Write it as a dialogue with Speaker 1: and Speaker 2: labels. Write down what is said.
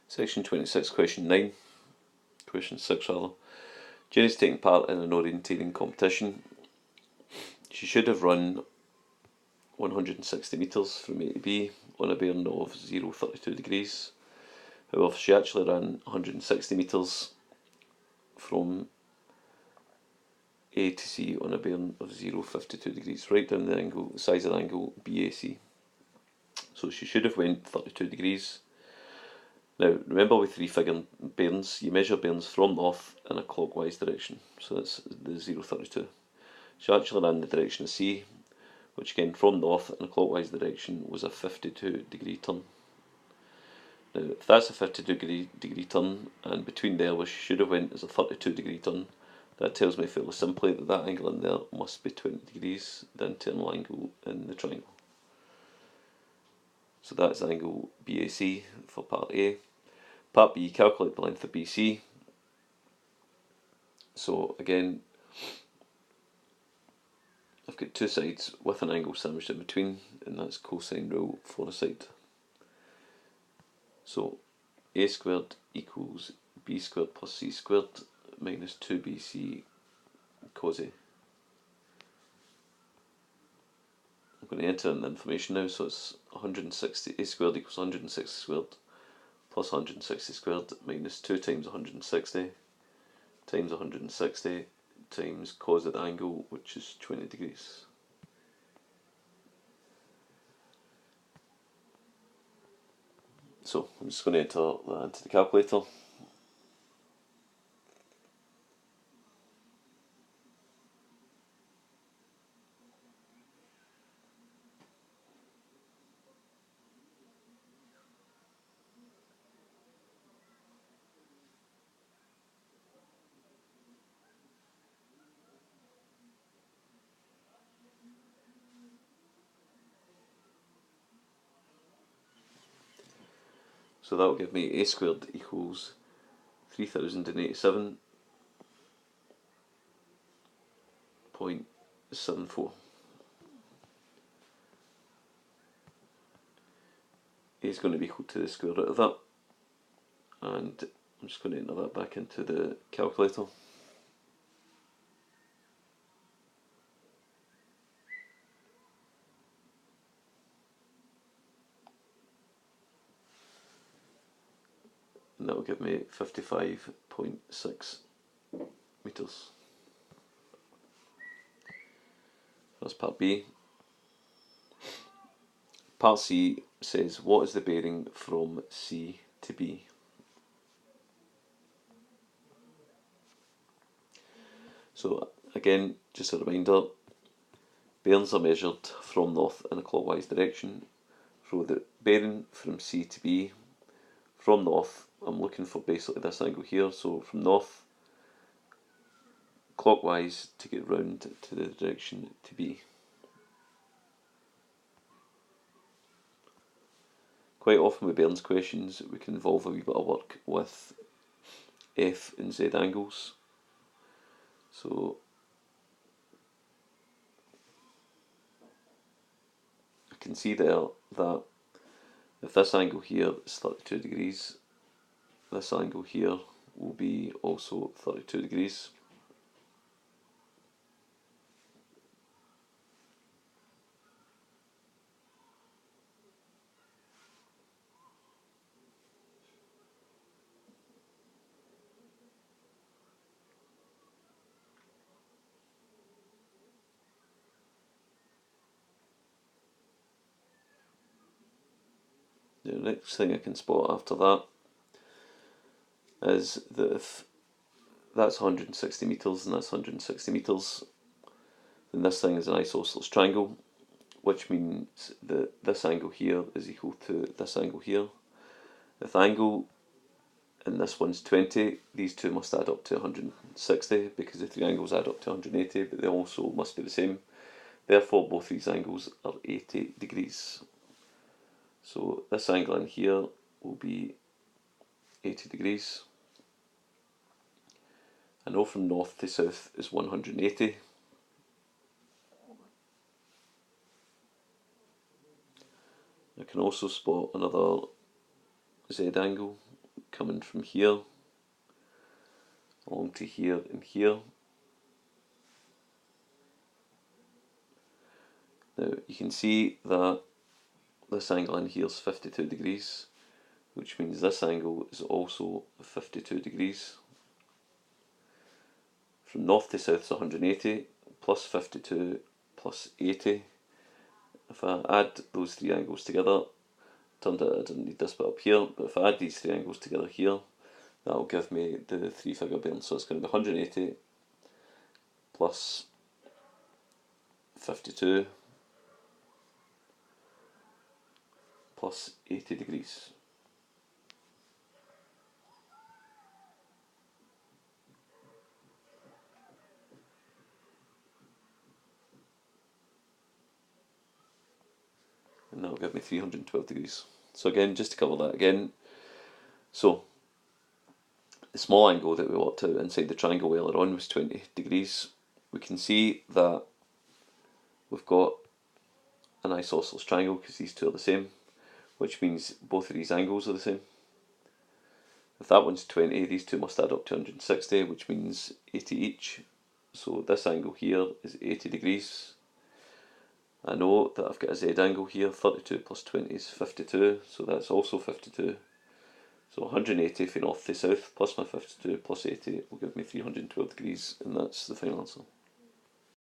Speaker 1: Section 26, question 9. Question 6 rather. Jenny's taking part in an orienteering competition. She should have run 160 metres from A to B on a bearing of 0.32 degrees. However, she actually ran 160 metres from A to C on a bearing of 0.52 degrees. Write down the angle, size of the angle BAC. So she should have went 32 degrees. Now remember, with three-figure bearings, you measure bearings from north in a clockwise direction. So that's the 0.32. She actually ran the direction of C, which again from north in a clockwise direction was a 52 degree turn. Now if that's a 52 degree turn, and between there where she should have went is a 32 degree turn, that tells me fairly simply that that angle in there must be 20 degrees, the internal angle in the triangle. So that's the angle BAC for part A. Part B, calculate the length of BC. So again, I've got two sides with an angle sandwiched in between, and that's cosine rule for a side. So A squared equals B squared plus C squared minus 2BC cos A. I'm going to enter in the information now, so it's 160, A squared equals 160 squared plus 160 squared minus 2 times 160 times 160 times cos of the angle, which is 20 degrees. So I'm just going to enter that into the calculator. So that will give me A squared equals 3087.74. A is going to be equal to the square root of that, and I'm just going to enter that back into the calculator. And that will give me 55.6 metres. That's part B. Part C says, what is the bearing from C to B? So again, just a reminder, bearings are measured from north in a clockwise direction. So the bearing from C to B, from north, I'm looking for basically this angle here, so from north clockwise to get round to the direction to B. Quite often with bearings questions we can involve a wee bit of work with F and Z angles. So I can see there that if this angle here is 32 degrees, this angle here will be also 32 degrees. The next thing I can spot after that is that if that's 160 metres and that's 160 metres, then this thing is an isosceles triangle, which means that this angle here is equal to this angle here. If the angle and this one's 20, these two must add up to 160, because the three angles add up to 180, but they also must be the same. Therefore, both these angles are 80 degrees. So this angle in here will be 80 degrees. I know from north to south is 180. I can also spot another Z angle coming from here along to here and here. Now you can see that this angle in here is 52 degrees, which means this angle is also 52 degrees. From north to south is 180, plus 52 plus 80. If I add those three angles together, turned out I didn't need this bit up here, but if I add these three angles together here, that will give me the three-figure bearing. So it's going to be 180 plus 52 plus 80 degrees. And that will give me 312 degrees. So again, just to cover that again, so the small angle that we worked out inside the triangle earlier on was 20 degrees. We can see that we've got an isosceles triangle because these two are the same, which means both of these angles are the same. If that one's 20, these two must add up to 160, which means 80 each. So this angle here is 80 degrees. I know that I've got a Z angle here, 32 plus 20 is 52, so that's also 52. So 180 from north to south plus my 52 plus 80 will give me 312 degrees, and that's the final answer.